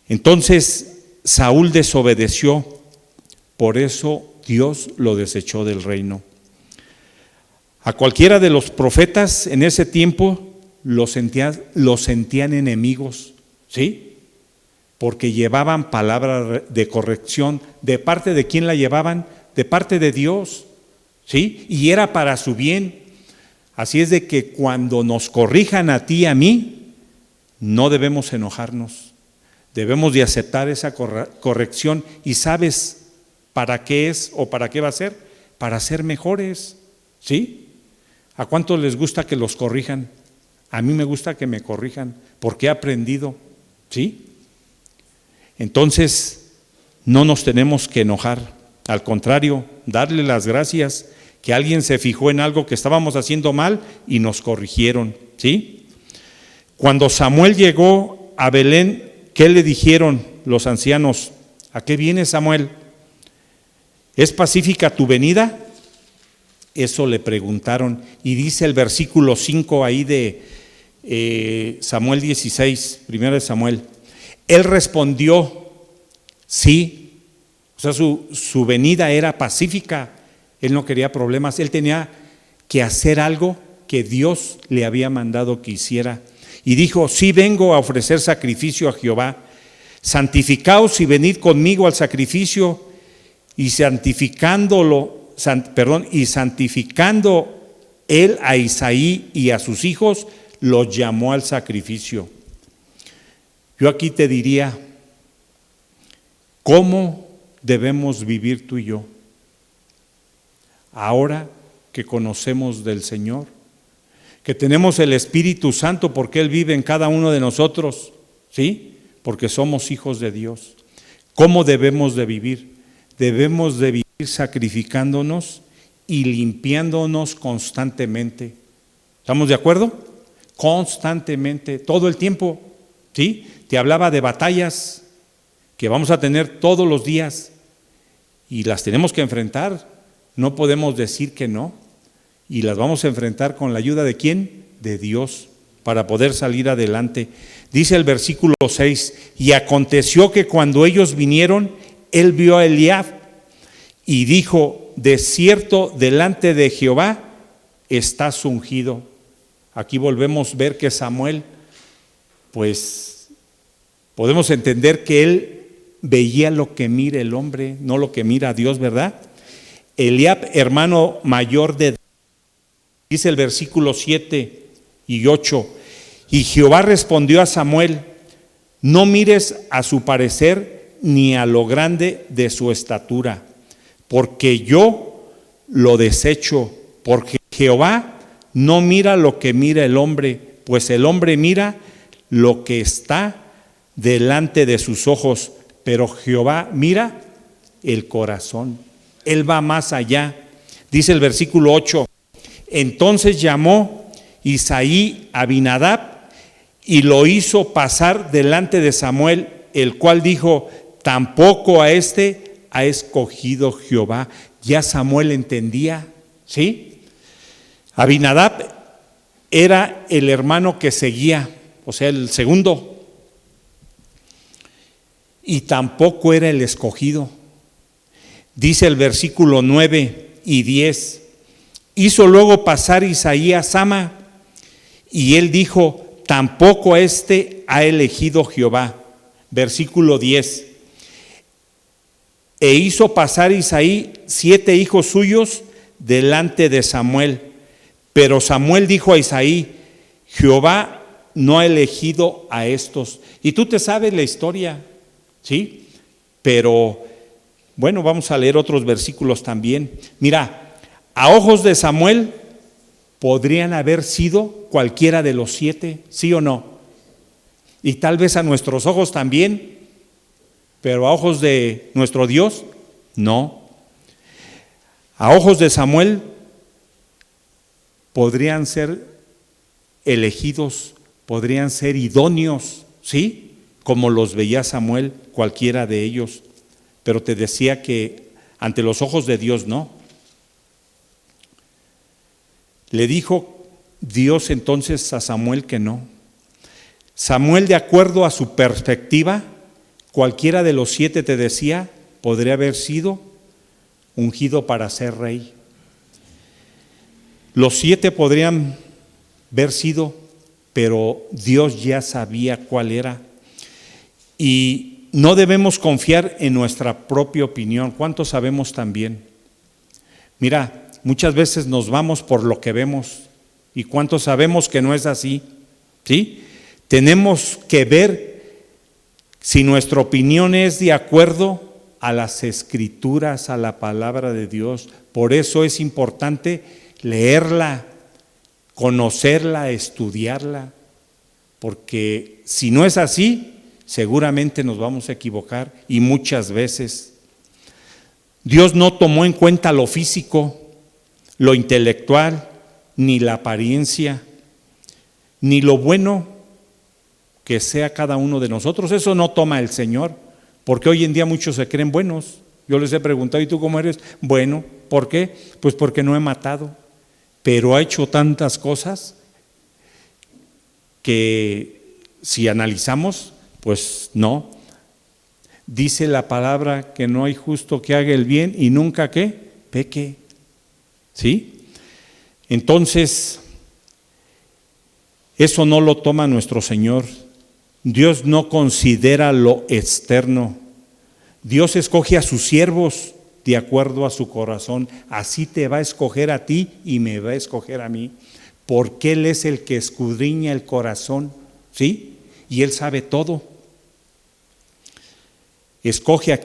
Entonces Saúl desobedeció, por eso Dios lo desechó del reino. A cualquiera de los profetas en ese tiempo los sentían enemigos, ¿sí? porque llevaban palabra de corrección. ¿De parte de quién la llevaban? De parte de Dios, ¿sí? Y era para su bien. Así es de que cuando nos corrijan a ti y a mí, no debemos enojarnos. Debemos de aceptar esa corrección. ¿Y sabes para qué es o para qué va a ser? Para ser mejores, ¿sí? ¿A cuántos les gusta que los corrijan? A mí me gusta que me corrijan porque he aprendido, ¿sí? Entonces, no nos tenemos que enojar. Al contrario, darle las gracias que alguien se fijó en algo que estábamos haciendo mal y nos corrigieron, ¿sí? Cuando Samuel llegó a Belén, ¿qué le dijeron los ancianos? ¿A qué vienes, Samuel? ¿Es pacífica tu venida? Eso le preguntaron. Y dice el versículo 5 ahí de Samuel 16, primero de Samuel. Él respondió, sí. O sea, su venida era pacífica. Él no quería problemas. Él tenía que hacer algo que Dios le había mandado que hiciera. Y dijo, sí vengo a ofrecer sacrificio a Jehová. Santificaos y venid conmigo al sacrificio. Y santificando él a Isaí y a sus hijos, los llamó al sacrificio. Yo aquí te diría, ¿cómo debemos vivir tú y yo? Ahora que conocemos del Señor, que tenemos el Espíritu Santo porque Él vive en cada uno de nosotros, ¿sí? Porque somos hijos de Dios. ¿Cómo debemos de vivir? Debemos de vivir sacrificándonos y limpiándonos constantemente. ¿Estamos de acuerdo? Constantemente, todo el tiempo, ¿sí? Te hablaba de batallas que vamos a tener todos los días y las tenemos que enfrentar. No podemos decir que no. Y las vamos a enfrentar con la ayuda ¿de quién? De Dios, para poder salir adelante. Dice el versículo 6, y aconteció que cuando ellos vinieron, él vio a Eliab y dijo, de cierto delante de Jehová estás ungido. Aquí volvemos a ver que Samuel, pues podemos entender que él veía lo que mira el hombre, no lo que mira a Dios, ¿verdad? Eliab, hermano mayor de, dice el versículo 7 y 8, y Jehová respondió a Samuel, no mires a su parecer ni a lo grande de su estatura, porque yo lo desecho, porque Jehová no mira lo que mira el hombre, pues el hombre mira lo que está delante de sus ojos, pero Jehová mira el corazón. Él va más allá. Dice el versículo 8, entonces llamó Isaí a Abinadab y lo hizo pasar delante de Samuel, el cual dijo, tampoco a este ha escogido Jehová. Ya Samuel entendía, ¿sí? Abinadab era el hermano que seguía, o sea, el segundo, y tampoco era el escogido. Dice el versículo 9 y 10, hizo luego pasar Isaí a Sama, y él dijo, tampoco este ha elegido Jehová. Versículo 10, e hizo pasar Isaí 7 hijos suyos delante de Samuel, pero Samuel dijo a Isaí, Jehová no ha elegido a estos. Y tú te sabes la historia, ¿sí? Pero bueno, vamos a leer otros versículos también. Mira, a ojos de Samuel podrían haber sido cualquiera de los 7, ¿sí o no? Y tal vez a nuestros ojos también, pero a ojos de nuestro Dios, no. A ojos de Samuel podrían ser elegidos, podrían ser idóneos, ¿sí? Como los veía Samuel, cualquiera de ellos. Pero te decía que ante los ojos de Dios no. Le dijo Dios entonces a Samuel que no. Samuel, de acuerdo a su perspectiva, cualquiera de los 7, te decía, podría haber sido ungido para ser rey. Los 7 podrían haber sido, pero Dios ya sabía cuál era. Y no debemos confiar en nuestra propia opinión. ¿Cuánto sabemos también? Mira, muchas veces nos vamos por lo que vemos. ¿Y cuánto sabemos que no es así? ¿Sí? Tenemos que ver si nuestra opinión es de acuerdo a las Escrituras, a la palabra de Dios. Por eso es importante leerla, conocerla, estudiarla, porque si no es así, seguramente nos vamos a equivocar y muchas veces. Dios no tomó en cuenta lo físico, lo intelectual, ni la apariencia, ni lo bueno que sea cada uno de nosotros. Eso no toma el Señor, porque hoy en día muchos se creen buenos. Yo les he preguntado, ¿y tú cómo eres? Bueno, ¿por qué? Pues porque no he matado, pero ha hecho tantas cosas que si analizamos, pues no. Dice la palabra que no hay justo que haga el bien y nunca que peque. ¿Sí? Entonces, eso no lo toma nuestro Señor. Dios no considera lo externo. Dios escoge a sus siervos de acuerdo a su corazón. Así te va a escoger a ti y me va a escoger a mí, porque Él es el que escudriña el corazón, ¿sí? Y Él sabe todo. Escoge a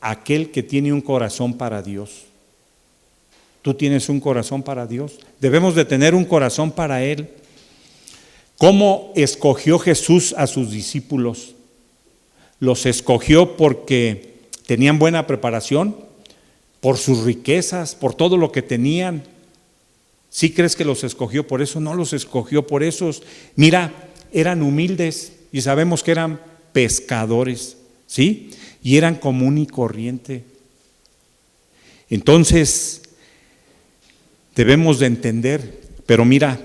aquel que tiene un corazón para Dios. Tú tienes un corazón para Dios. Debemos de tener un corazón para Él. ¿Cómo escogió Jesús a sus discípulos? Los escogió porque tenían buena preparación, por sus riquezas, por todo lo que tenían. ¿Sí crees que los escogió por eso? No los escogió por esos. Mira, eran humildes y sabemos que eran pescadores, ¿sí? Y eran común y corriente. Entonces, debemos de entender, pero mira,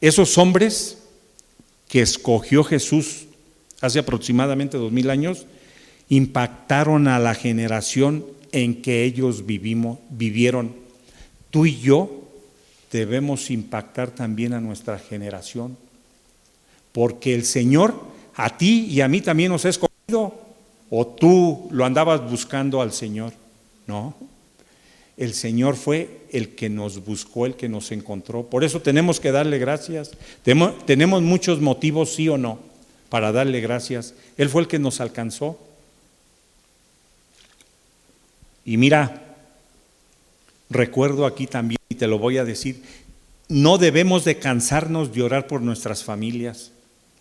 esos hombres que escogió Jesús hace aproximadamente 2000 años, impactaron a la generación en que ellos vivieron. Tú y yo debemos impactar también a nuestra generación, porque el Señor a ti y a mí también nos ha escogido. ¿O tú lo andabas buscando al Señor? No, el Señor fue el que nos buscó, el que nos encontró. Por eso tenemos que darle gracias. Tenemos muchos motivos, sí o no, para darle gracias. Él fue el que nos alcanzó. Y mira, recuerdo aquí también, y te lo voy a decir, no debemos de cansarnos de orar por nuestras familias.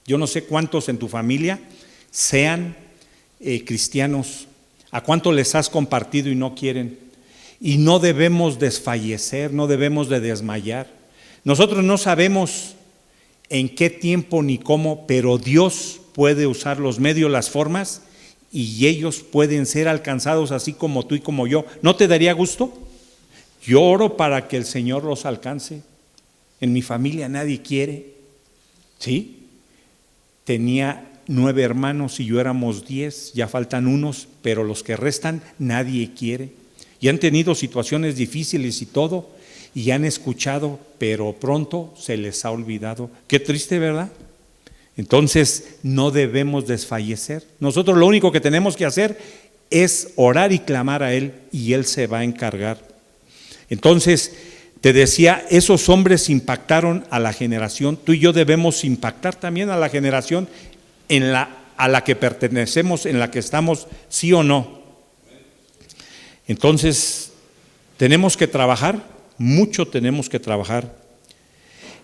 Yo no sé cuántos en tu familia sean cristianos, a cuánto les has compartido y no quieren. Y no debemos desfallecer, no debemos de desmayar. Nosotros no sabemos en qué tiempo ni cómo, pero Dios puede usar los medios, las formas, y ellos pueden ser alcanzados así como tú y como yo. ¿No te daría gusto? Yo oro para que el Señor los alcance. En mi familia nadie quiere, ¿sí? Tenía 9 hermanos y yo éramos 10, ya faltan unos, pero los que restan nadie quiere. Y han tenido situaciones difíciles y todo, y han escuchado, pero pronto se les ha olvidado. Qué triste, ¿verdad? Entonces no debemos desfallecer. Nosotros lo único que tenemos que hacer es orar y clamar a Él, y Él se va a encargar. Entonces, te decía, esos hombres impactaron a la generación. Tú y yo debemos impactar también a la generación a la que pertenecemos, en la que estamos, sí o no. Entonces, tenemos que trabajar, mucho tenemos que trabajar.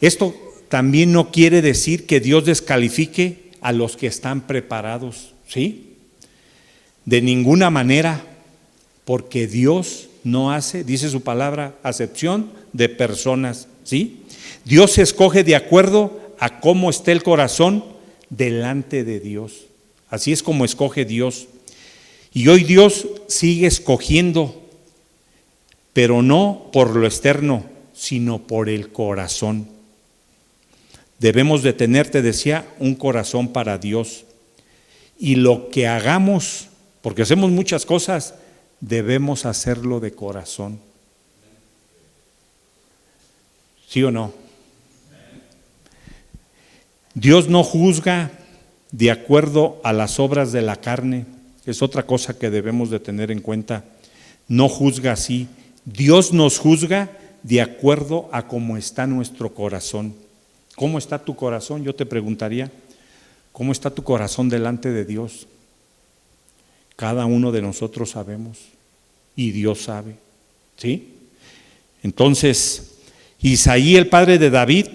Esto también no quiere decir que Dios descalifique a los que están preparados, ¿sí? De ninguna manera, porque Dios no hace, dice su palabra, acepción de personas, ¿sí? Dios escoge de acuerdo a cómo esté el corazón delante de Dios. Así es como escoge Dios. Y hoy Dios sigue escogiendo, pero no por lo externo, sino por el corazón. Debemos de tener, te decía, un corazón para Dios. Y lo que hagamos, porque hacemos muchas cosas, debemos hacerlo de corazón. ¿Sí o no? Dios no juzga, de acuerdo a las obras de la carne. Es otra cosa que debemos de tener en cuenta. No juzga así. Dios nos juzga de acuerdo a cómo está nuestro corazón. ¿Cómo está tu corazón? Yo te preguntaría, ¿cómo está tu corazón delante de Dios? Cada uno de nosotros sabemos y Dios sabe, ¿sí? Entonces, Isaí, el padre de David,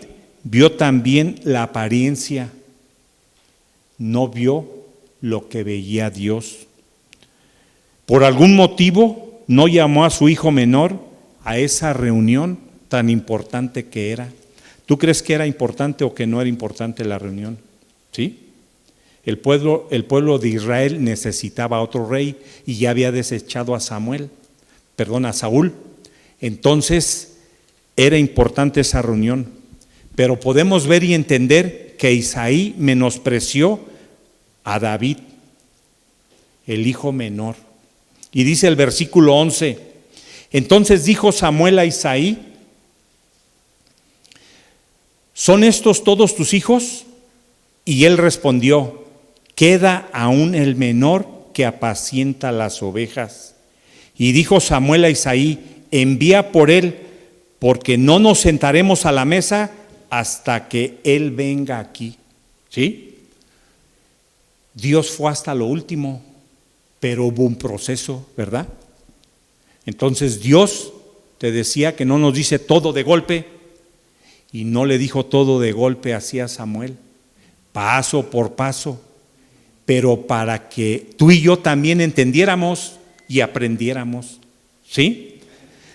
vio también la apariencia, no vio lo que veía Dios. Por algún motivo no llamó a su hijo menor a esa reunión tan importante que era. ¿Tú crees que era importante o que no era importante la reunión? ¿Sí? El pueblo de Israel necesitaba otro rey y ya había desechado a Saúl. Entonces era importante esa reunión. Pero podemos ver y entender que Isaí menospreció a David, el hijo menor. Y dice el versículo 11, entonces dijo Samuel a Isaí, ¿son estos todos tus hijos? Y él respondió, queda aún el menor que apacienta las ovejas. Y dijo Samuel a Isaí, envía por él, porque no nos sentaremos a la mesa hasta que él venga aquí. ¿Sí? Dios fue hasta lo último, pero hubo un proceso, ¿verdad? Entonces Dios te decía que no nos dice todo de golpe, y no le dijo todo de golpe así a Samuel, paso por paso, pero para que tú y yo también entendiéramos y aprendiéramos, ¿sí?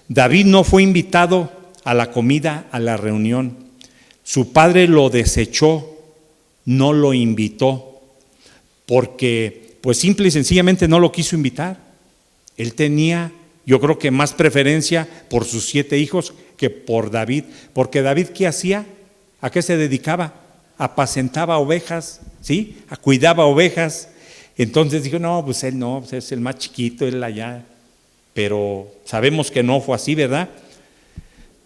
David no fue invitado a la comida, a la reunión. Su padre lo desechó, no lo invitó, porque pues simple y sencillamente no lo quiso invitar. Él tenía, yo creo que más preferencia por sus 7 hijos que por David, porque David, ¿qué hacía? ¿A qué se dedicaba? Apacentaba ovejas, ¿sí? Cuidaba ovejas. Entonces dijo, no, pues él no, pues es el más chiquito, él allá. Pero sabemos que no fue así, ¿verdad?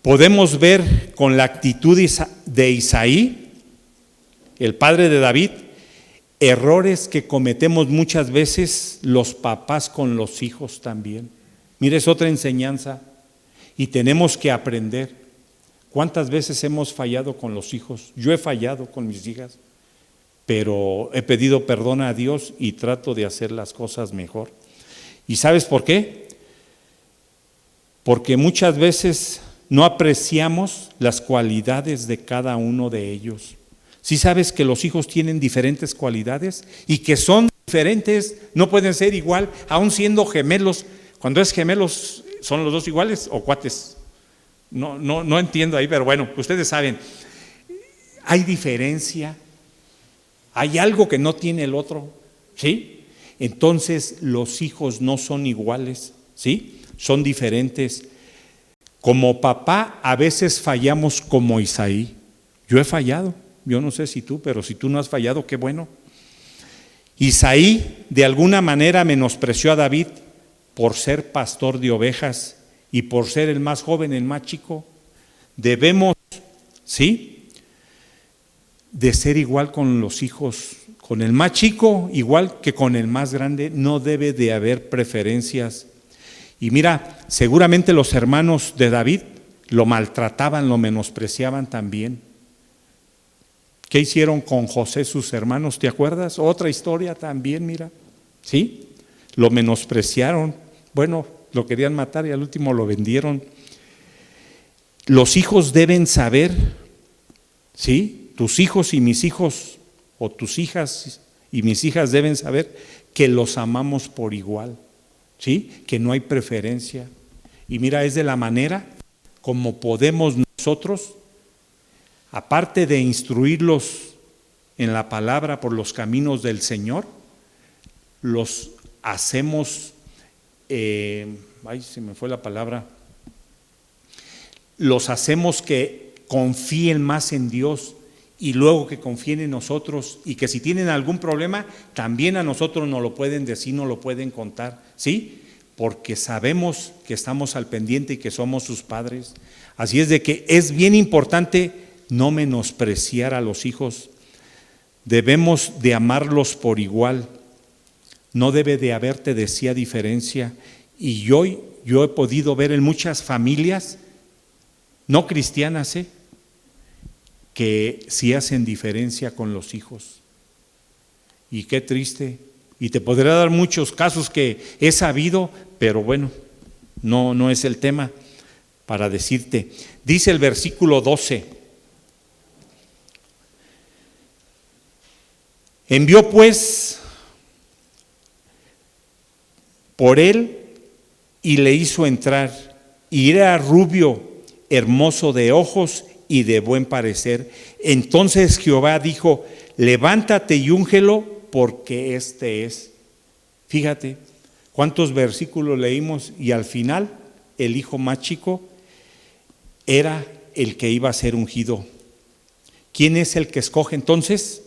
Podemos ver con la actitud de Isaí, el padre de David, errores que cometemos muchas veces los papás con los hijos también. Mira, es otra enseñanza y tenemos que aprender. ¿Cuántas veces hemos fallado con los hijos? Yo he fallado con mis hijas, pero he pedido perdón a Dios y trato de hacer las cosas mejor. ¿Y sabes por qué? Porque muchas veces no apreciamos las cualidades de cada uno de ellos. ¿Sí sabes que los hijos tienen diferentes cualidades y que son diferentes? No pueden ser igual, aun siendo gemelos. Cuando es gemelos, ¿son los dos iguales o cuates? No entiendo ahí, pero bueno, ustedes saben. Hay diferencia, hay algo que no tiene el otro, ¿sí? Entonces los hijos no son iguales, ¿sí? Son diferentes. Como papá a veces fallamos como Isaí. Yo he fallado, yo no sé si tú, pero si tú no has fallado, qué bueno. Isaí de alguna manera menospreció a David por ser pastor de ovejas y por ser el más joven, el más chico. Debemos, ¿sí?, de ser igual con los hijos, con el más chico igual que con el más grande. No debe de haber preferencias. Y mira, seguramente los hermanos de David lo maltrataban, lo menospreciaban también. ¿Qué hicieron con José sus hermanos? ¿Te acuerdas? Otra historia también, mira. ¿Sí? Lo menospreciaron. Bueno, lo querían matar y al último lo vendieron. Los hijos deben saber, ¿sí? Tus hijos y mis hijos, o tus hijas y mis hijas deben saber que los amamos por igual, ¿sí? Que no hay preferencia. Y mira, es de la manera como podemos nosotros, aparte de instruirlos en la palabra por los caminos del Señor, los hacemos, se me fue la palabra, los hacemos que confíen más en Dios y luego que confíen en nosotros, y que si tienen algún problema también a nosotros nos lo pueden decir, nos lo pueden contar, ¿sí? Porque sabemos que estamos al pendiente y que somos sus padres. Así es de que es bien importante no menospreciar a los hijos. Debemos de amarlos por igual. No debe de haber, te decía, diferencia. Y yo he podido ver en muchas familias no cristianas, que sí hacen diferencia con los hijos. Y qué triste. Y te podré dar muchos casos que he sabido, pero bueno, no es el tema para decirte. Dice el versículo 12: envió pues por él y le hizo entrar, y era rubio, hermoso de ojos y de buen parecer. Entonces Jehová dijo: levántate y úngelo, porque este es. Fíjate cuántos versículos leímos, y al final el hijo más chico era el que iba a ser ungido. ¿Quién es el que escoge entonces?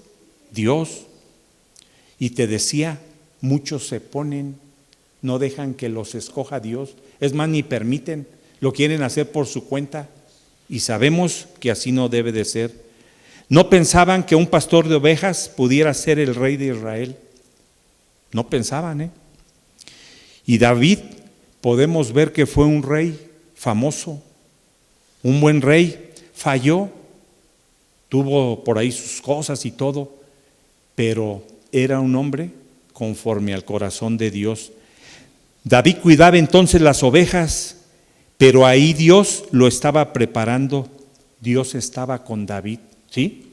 Dios. Y te decía, muchos se ponen, no dejan que los escoja Dios, es más, ni permiten, lo quieren hacer por su cuenta, y sabemos que así no debe de ser. No pensaban que un pastor de ovejas pudiera ser el rey de Israel, no pensaban, Y David, podemos ver que fue un rey famoso, un buen rey, falló, tuvo por ahí sus cosas y todo, pero era un hombre conforme al corazón de Dios. David cuidaba entonces las ovejas, pero ahí Dios lo estaba preparando. Dios estaba con David, ¿sí?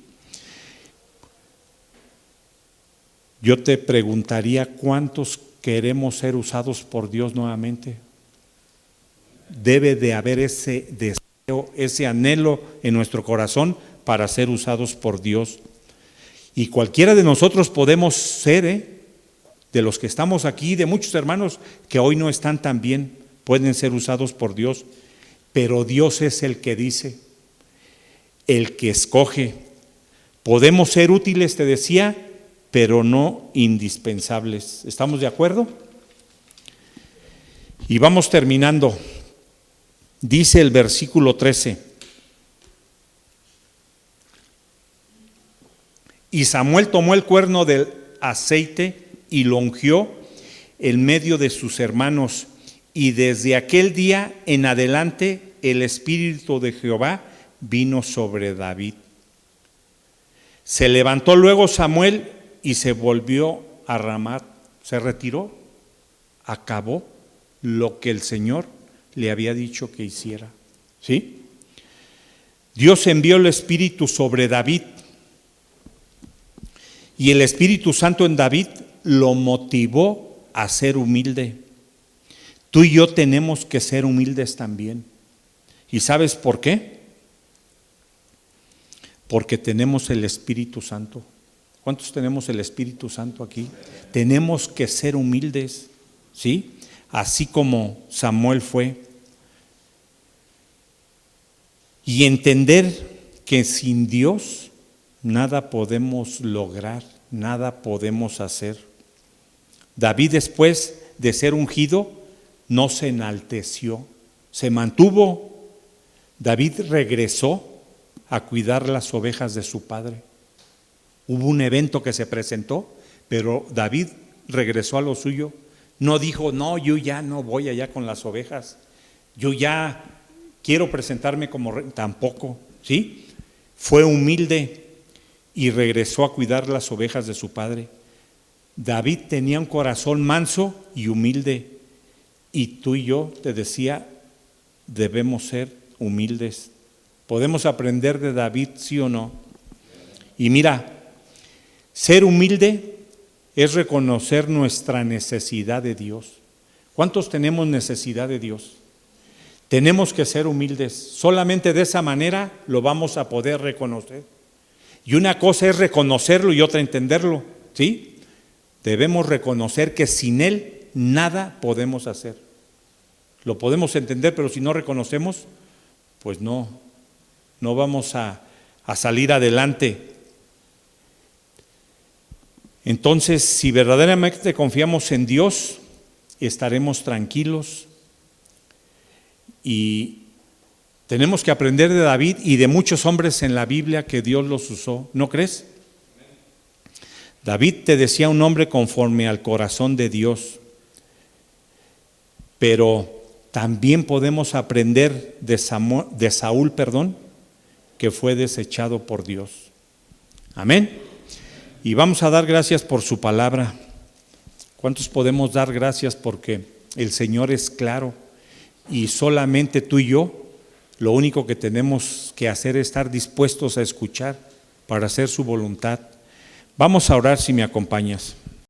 Yo te preguntaría, ¿cuántos queremos ser usados por Dios nuevamente? Debe de haber ese deseo, ese anhelo en nuestro corazón para ser usados por Dios. Y cualquiera de nosotros podemos ser, de los que estamos aquí, de muchos hermanos que hoy no están tan bien, pueden ser usados por Dios, pero Dios es el que dice, el que escoge. Podemos ser útiles, te decía, pero no indispensables. ¿Estamos de acuerdo? Y vamos terminando. Dice el versículo 13: y Samuel tomó el cuerno del aceite y lo ungió en medio de sus hermanos, y desde aquel día en adelante el Espíritu de Jehová vino sobre David. Se levantó luego Samuel y se volvió a Ramá, se retiró, acabó lo que el Señor le había dicho que hiciera. ¿Sí? Dios envió el Espíritu sobre David, y el Espíritu Santo en David lo motivó a ser humilde. Tú y yo tenemos que ser humildes también. ¿Y sabes por qué? Porque tenemos el Espíritu Santo. ¿Cuántos tenemos el Espíritu Santo aquí? Tenemos que ser humildes, ¿sí? Así como Samuel fue. Y entender que sin Dios nada podemos lograr, nada podemos hacer. David, después de ser ungido, no se enalteció, se mantuvo. David regresó a cuidar las ovejas de su padre. Hubo un evento que se presentó, pero David regresó a lo suyo. No dijo, no, yo ya no voy allá con las ovejas, yo ya quiero presentarme como rey. Tampoco, ¿sí? Fue humilde y regresó a cuidar las ovejas de su padre. David tenía un corazón manso y humilde, y tú y yo, te decía, debemos ser humildes. ¿Podemos aprender de David, sí o no? Y mira, ser humilde es reconocer nuestra necesidad de Dios. ¿Cuántos tenemos necesidad de Dios? Tenemos que ser humildes. Solamente de esa manera lo vamos a poder reconocer. Y una cosa es reconocerlo y otra entenderlo, ¿sí? Debemos reconocer que sin Él nada podemos hacer. Lo podemos entender, pero si no reconocemos, pues no vamos a salir adelante. Entonces, si verdaderamente confiamos en Dios, estaremos tranquilos. Y tenemos que aprender de David y de muchos hombres en la Biblia que Dios los usó, ¿no crees? David te decía un hombre conforme al corazón de Dios, pero también podemos aprender de Saúl, que fue desechado por Dios. Amén. Y vamos a dar gracias por su palabra. ¿Cuántos podemos dar gracias porque el Señor es claro y solamente tú y yo lo único que tenemos que hacer es estar dispuestos a escuchar para hacer su voluntad? Vamos a orar si me acompañas.